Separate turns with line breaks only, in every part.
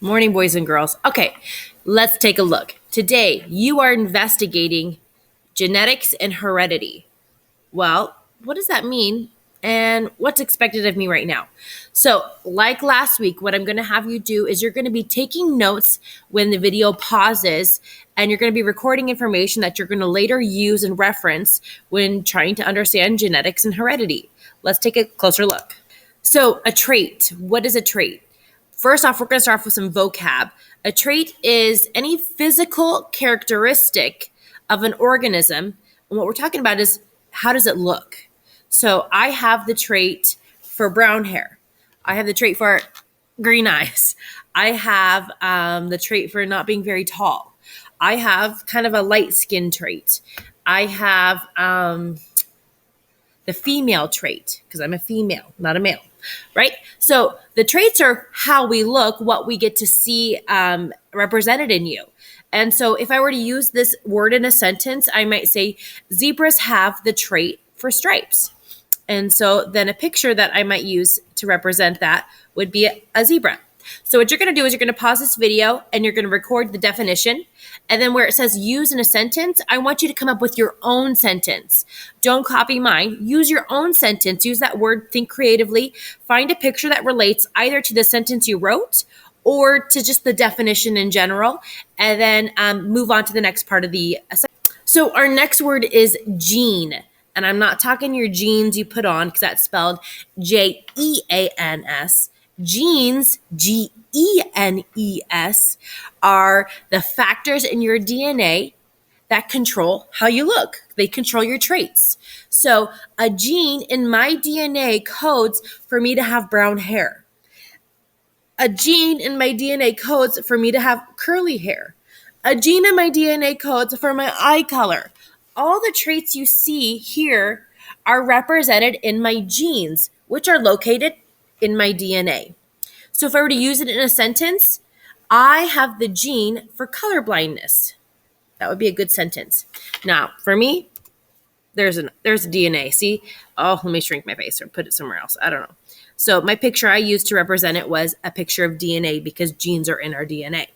Morning, boys and girls. Okay, let's take a look. Today, you are investigating genetics and heredity. Well, what does that mean? And what's expected of me right now? So, like last week, what I'm going to have you do is you're going to be taking notes when the video pauses, and you're going to be recording information that you're going to later use and reference when trying to understand genetics and heredity. Let's take a closer look. So, a trait. What is a trait? First off, we're going to start off with some vocab. A trait is any physical characteristic of an organism. And what we're talking about is how does it look? So I have the trait for brown hair. I have the trait for green eyes. I have the trait for not being very tall. I have kind of a light skin trait. I have the female trait because I'm a female, not a male, right? So the traits are how we look, what we get to see represented in you. And so if I were to use this word in a sentence, I might say zebras have the trait for stripes. And so then a picture that I might use to represent that would be a zebra. So what you're going to do is you're going to pause this video and you're going to record the definition. And then where it says use in a sentence, I want you to come up with your own sentence. Don't copy mine. Use your own sentence. Use that word, think creatively. Find a picture that relates either to the sentence you wrote or to just the definition in general. And then move on to the next part of the sentence. So our next word is gene. And I'm not talking your jeans you put on because that's spelled Jeans. Genes, Genes, are the factors in your DNA that control how you look. They control your traits. So a gene in my DNA codes for me to have brown hair. A gene in my DNA codes for me to have curly hair. A gene in my DNA codes for my eye color. All the traits you see here are represented in my genes, which are located in my DNA. So if I were to use it in a sentence, I have the gene for colorblindness. That would be a good sentence. Now, for me, there's a DNA. See? Oh, let me shrink my face or put it somewhere else. I don't know. So my picture I used to represent it was a picture of DNA because genes are in our DNA.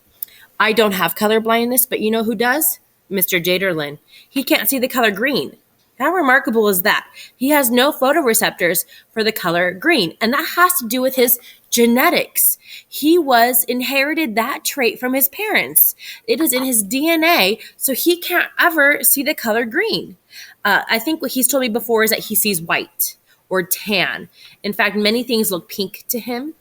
I don't have color blindness, but you know who does? Mr. Jaderlin. He can't see the color green. How remarkable is that? He has no photoreceptors for the color green, and that has to do with his genetics. He inherited that trait from his parents. It is in his DNA, so he can't ever see the color green. I think what he's told me before is that he sees white or tan. In fact, many things look pink to him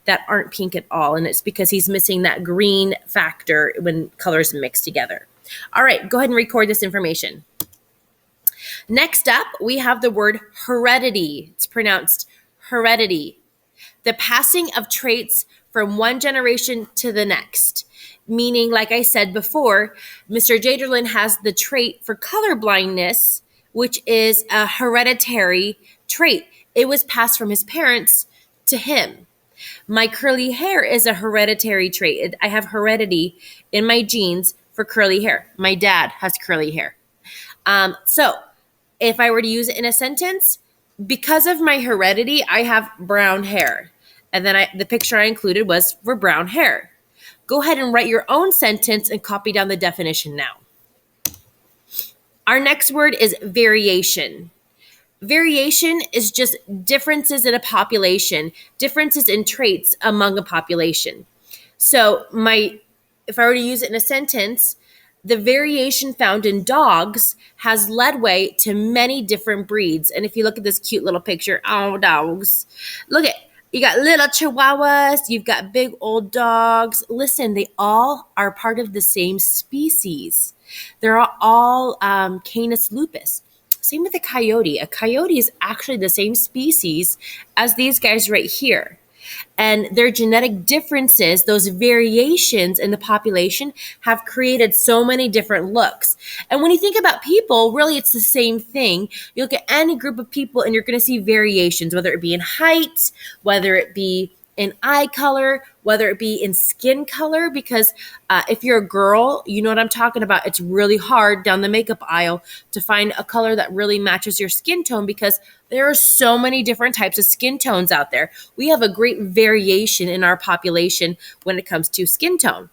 that aren't pink at all, and it's because he's missing that green factor when colors mix together. All right, go ahead and record this information. Next up, we have the word heredity. It's pronounced heredity. The passing of traits from one generation to the next. Meaning, like I said before, Mr. Jaderlin has the trait for colorblindness, which is a hereditary trait. It was passed from his parents to him. My curly hair is a hereditary trait. I have heredity in my genes for curly hair. My dad has curly hair. So if I were to use it in a sentence, because of my heredity, I have brown hair. And then the picture I included was for brown hair. Go ahead and write your own sentence and copy down the definition now. Our next word is variation. Variation is just differences in a population, differences in traits among a population. So if I were to use it in a sentence, the variation found in dogs has led way to many different breeds. And if you look at this cute little picture, oh, dogs. Look at, you got little chihuahuas, you've got big old dogs. Listen, they all are part of the same species. They're all Canis lupus. Same with a coyote. A coyote is actually the same species as these guys right here. And their genetic differences, those variations in the population, have created so many different looks. And when you think about people, really it's the same thing. You look at any group of people and you're going to see variations, whether it be in height, whether it be in eye color, whether it be in skin color, because if you're a girl, you know what I'm talking about. It's really hard down the makeup aisle to find a color that really matches your skin tone because there are so many different types of skin tones out there. We have a great variation in our population when it comes to skin tone.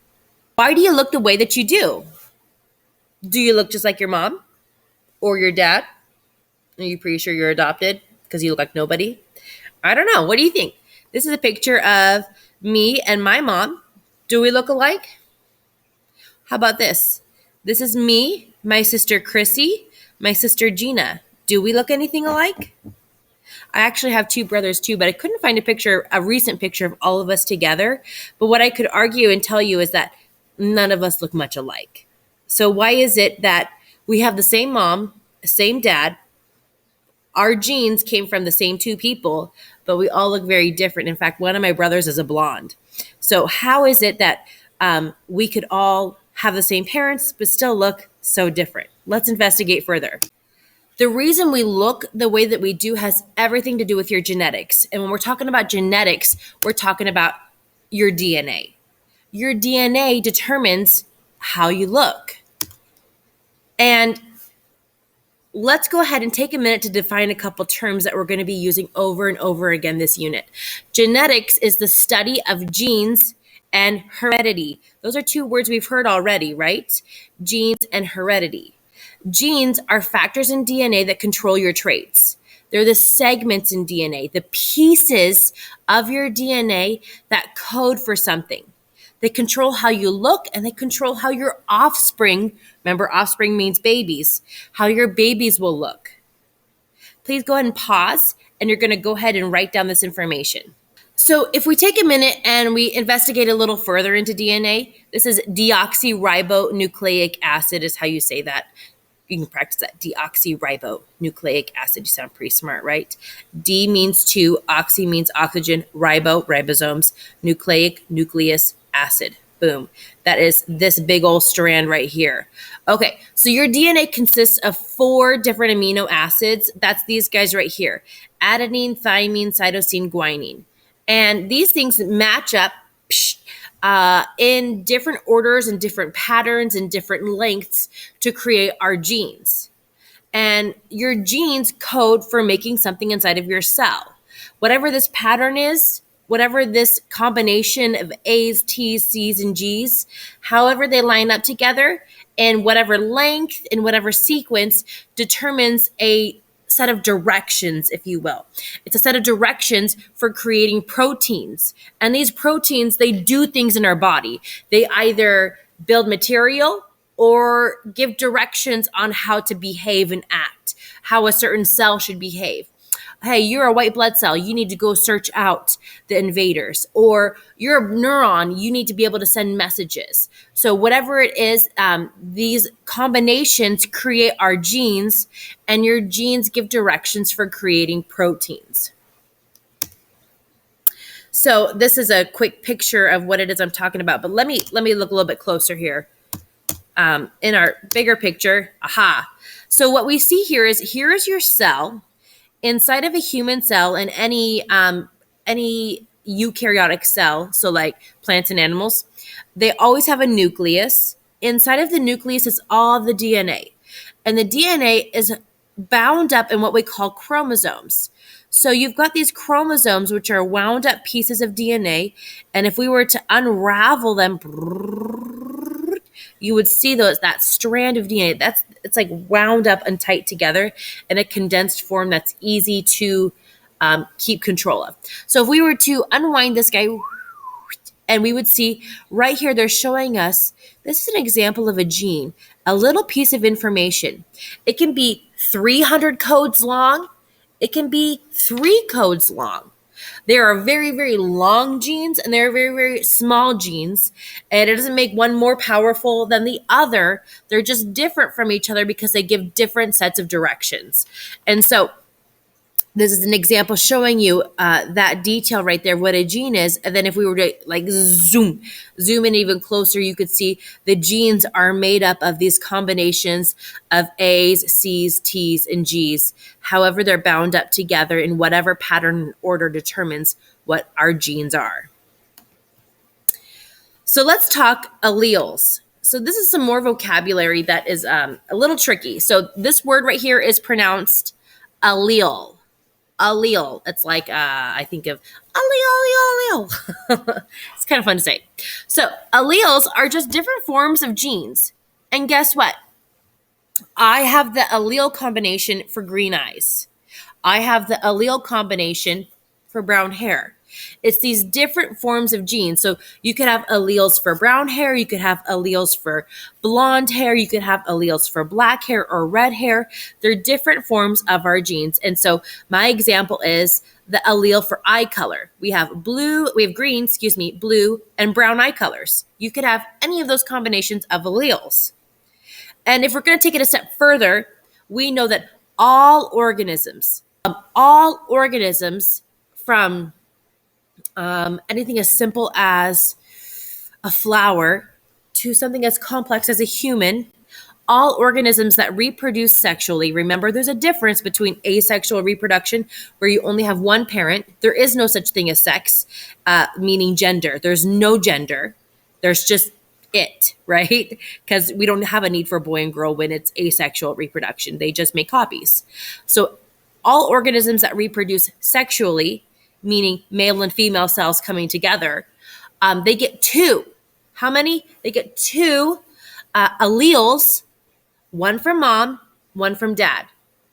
Why do you look the way that you do? Do you look just like your mom or your dad? Are you pretty sure you're adopted because you look like nobody? I don't know. What do you think? This is a picture of me and my mom. Do we look alike? How about this? This is me, my sister Chrissy, my sister Gina. Do we look anything alike? I actually have two brothers too, but I couldn't find a recent picture of all of us together. But what I could argue and tell you is that none of us look much alike. So why is it that we have the same mom, same dad, our genes came from the same two people, but we all look very different. In fact, one of my brothers is a blonde. So how is it that we could all have the same parents, but still look so different? Let's investigate further. The reason we look the way that we do has everything to do with your genetics. And when we're talking about genetics, we're talking about your DNA. Your DNA determines how you look. And let's go ahead and take a minute to define a couple terms that we're going to be using over and over again this unit. Genetics is the study of genes and heredity. Those are two words we've heard already, right? Genes and heredity. Genes are factors in DNA that control your traits. They're the segments in DNA, the pieces of your DNA that code for something. They control how you look and they control how your offspring, remember offspring means babies, how your babies will look. Please go ahead and pause and you're going to go ahead and write down this information. So if we take a minute and we investigate a little further into DNA, this is deoxyribonucleic acid is how you say that. You can practice that. Deoxyribonucleic acid. You sound pretty smart, right? D means two, oxy means oxygen, ribosomes, nucleic, nucleus, acid. Boom. That is this big old strand right here. Okay, so your DNA consists of 4 different amino acids. That's these guys right here. Adenine, thymine, cytosine, guanine. And these things match up in different orders and different patterns and different lengths to create our genes. And your genes code for making something inside of your cell. Whatever this pattern is, whatever this combination of A's, T's, C's, and G's, however they line up together in whatever length, in whatever sequence, determines a set of directions, if you will. It's a set of directions for creating proteins. And these proteins, they do things in our body. They either build material or give directions on how to behave and act, how a certain cell should behave. Hey, you're a white blood cell. You need to go search out the invaders. Or you're a neuron. You need to be able to send messages. So whatever it is, these combinations create our genes, and your genes give directions for creating proteins. So this is a quick picture of what it is I'm talking about. But let me look a little bit closer here. In our bigger picture, So what we see here is your cell. Inside of a human cell and any eukaryotic cell, so like plants and animals, they always have a nucleus. Inside of the nucleus is all the DNA. And the DNA is bound up in what we call chromosomes. So you've got these chromosomes, which are wound up pieces of DNA. And if we were to unravel them, you would see that strand of DNA. It's like wound up and tight together in a condensed form that's easy to keep control of. So if we were to unwind this guy, and we would see right here, they're showing us, this is an example of a gene, a little piece of information. It can be 300 codes long. It can be 3 codes long. There are very, very long genes and there are very, very small genes. And it doesn't make one more powerful than the other. They're just different from each other because they give different sets of directions. And so this is an example showing you that detail right there, what a gene is. And then if we were to like zoom in even closer, you could see the genes are made up of these combinations of A's, C's, T's, and G's. However, they're bound up together in whatever pattern and order determines what our genes are. So let's talk alleles. So this is some more vocabulary that is a little tricky. So this word right here is pronounced allele. Allele. It's like I think of allele, allele. It's kind of fun to say. So alleles are just different forms of genes. And guess what? I have the allele combination for green eyes. I have the allele combination for brown hair. It's these different forms of genes. So you could have alleles for brown hair, you could have alleles for blonde hair, you could have alleles for black hair or red hair. They're different forms of our genes. And so my example is the allele for eye color. We have green, blue, and brown eye colors. You could have any of those combinations of alleles. And if we're going to take it a step further, we know that all organisms from anything as simple as a flower to something as complex as a human, all organisms that reproduce sexually, remember there's a difference between asexual reproduction where you only have one parent. There is no such thing as sex, meaning gender. There's no gender. There's just it, right? Because we don't have a need for boy and girl when it's asexual reproduction. They just make copies. So all organisms that reproduce sexually, meaning male and female cells coming together, they get two. How many? They get two alleles, one from mom, one from dad.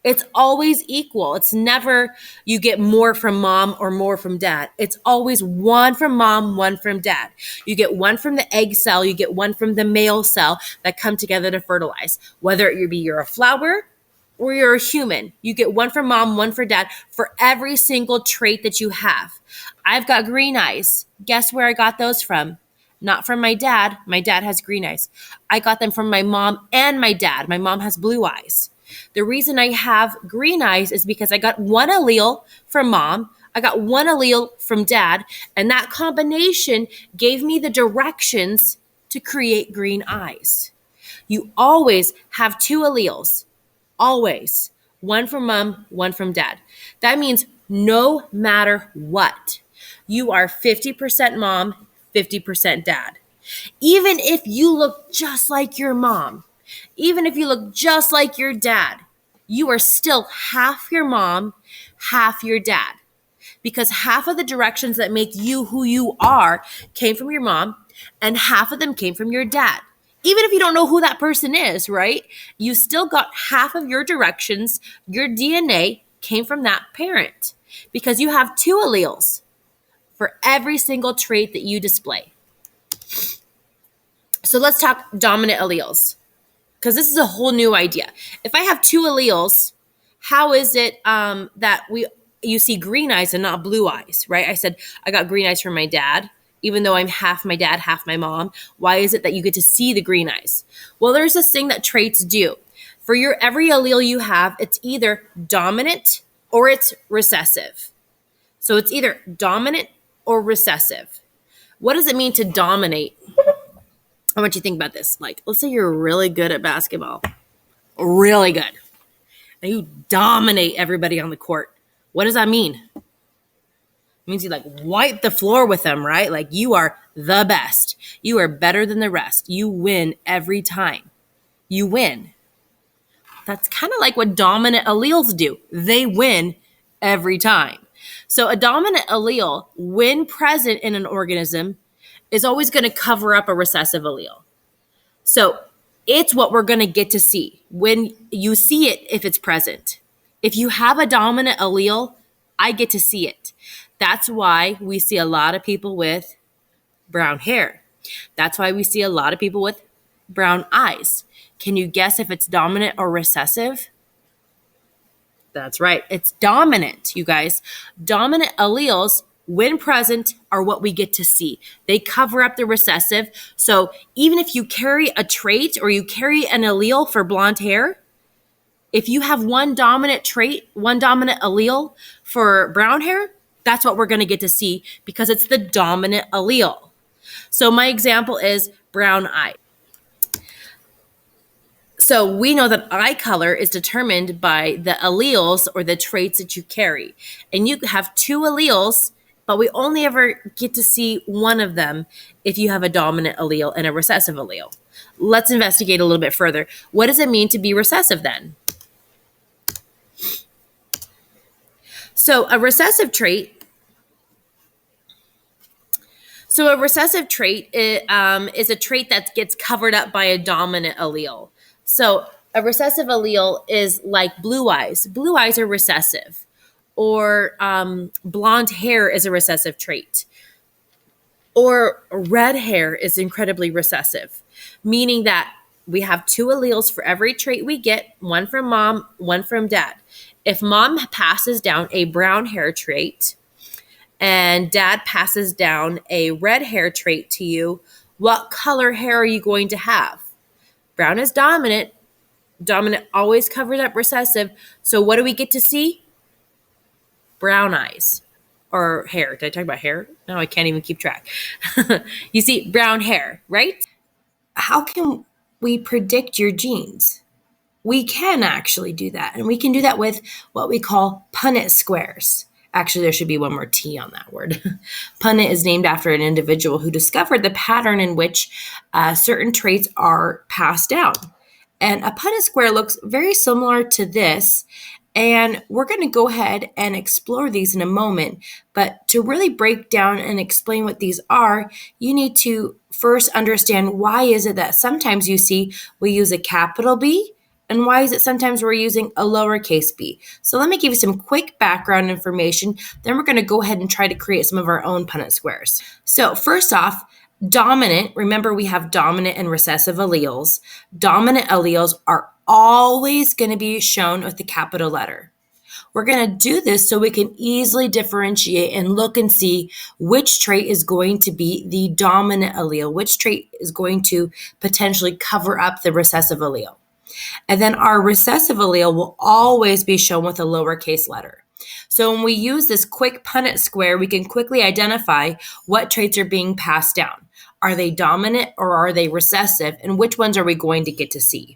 It's always equal. It's never you get more from mom or more from dad. It's always one from mom, one from dad. You get one from the egg cell, you get one from the male cell that come together to fertilize. Whether you're a flower or you're a human, you get one from mom, one for dad for every single trait that you have. I've got green eyes. Guess where I got those from? Not from my dad. My dad has green eyes. I got them from my mom and my dad. My mom has blue eyes. The reason I have green eyes is because I got one allele from mom, I got one allele from dad, and that combination gave me the directions to create green eyes. You always have two alleles, always. One from mom, one from dad. That means no matter what, you are 50% mom, 50% dad. Even if you look just like your mom, even if you look just like your dad, you are still half your mom, half your dad. Because half of the directions that make you who you are came from your mom, and half of them came from your dad. Even if you don't know who that person is, right? You still got half of your directions, your DNA came from that parent. Because you have two alleles for every single trait that you display. So let's talk dominant alleles, because this is a whole new idea. If I have two alleles, how is it that you see green eyes and not blue eyes, right? I said I got green eyes from my dad, even though I'm half my dad, half my mom. Why is it that you get to see the green eyes? Well, there's this thing that traits do. For every allele you have, it's either dominant or it's recessive. So it's either dominant or recessive. What does it mean to dominate? I want you to think about this. Like, let's say you're really good at basketball. Really good. And you dominate everybody on the court. What does that mean? It means you like wipe the floor with them, right? Like you are the best. You are better than the rest. You win every time. You win. That's kind of like what dominant alleles do. They win every time. So a dominant allele, when present in an organism, is always going to cover up a recessive allele. So it's what we're going to get to see when you see it if it's present. If you have a dominant allele, I get to see it. That's why we see a lot of people with brown hair. That's why we see a lot of people with brown eyes. Can you guess if it's dominant or recessive? That's right. It's dominant, you guys. Dominant alleles, when present, are what we get to see. They cover up the recessive. So even if you carry a trait or you carry an allele for blonde hair, if you have one dominant trait, one dominant allele for brown hair, that's what we're going to get to see because it's the dominant allele. So my example is brown eye. So we know that eye color is determined by the alleles or the traits that you carry. And you have two alleles but we only ever get to see one of them if you have a dominant allele and a recessive allele. Let's investigate a little bit further. What does it mean to be recessive then? So a recessive trait is a trait that gets covered up by a dominant allele. So a recessive allele is like blue eyes. Blue eyes are recessive. Or blonde hair is a recessive trait. Or red hair is incredibly recessive, meaning that we have two alleles for every trait we get, one from mom, one from dad. If mom passes down a brown hair trait and dad passes down a red hair trait to you, what color hair are you going to have? Brown is dominant. Dominant always covers up recessive. So what do we get to see? Brown eyes or hair. Did I talk about hair? No, I can't even keep track. You see brown hair, right? How can we predict your genes? We can actually do that. And we can do that with what we call Punnett squares. Actually, there should be one more T on that word. Punnett is named after an individual who discovered the pattern in which certain traits are passed down. And a Punnett square looks very similar to this. And we're going to go ahead and explore these in a moment. But to really break down and explain what these are, you need to first understand why is it that sometimes you see we use a capital B, and why is it sometimes we're using a lowercase b. So let me give you some quick background information. Then we're going to go ahead and try to create some of our own Punnett squares. So first off, dominant, remember we have dominant and recessive alleles. Dominant alleles are always going to be shown with the capital letter. We're going to do this so we can easily differentiate and look and see which trait is going to be the dominant allele, which trait is going to potentially cover up the recessive allele. And then our recessive allele will always be shown with a lowercase letter. So when we use this quick Punnett square, we can quickly identify what traits are being passed down. Are they dominant or are they recessive? And which ones are we going to get to see?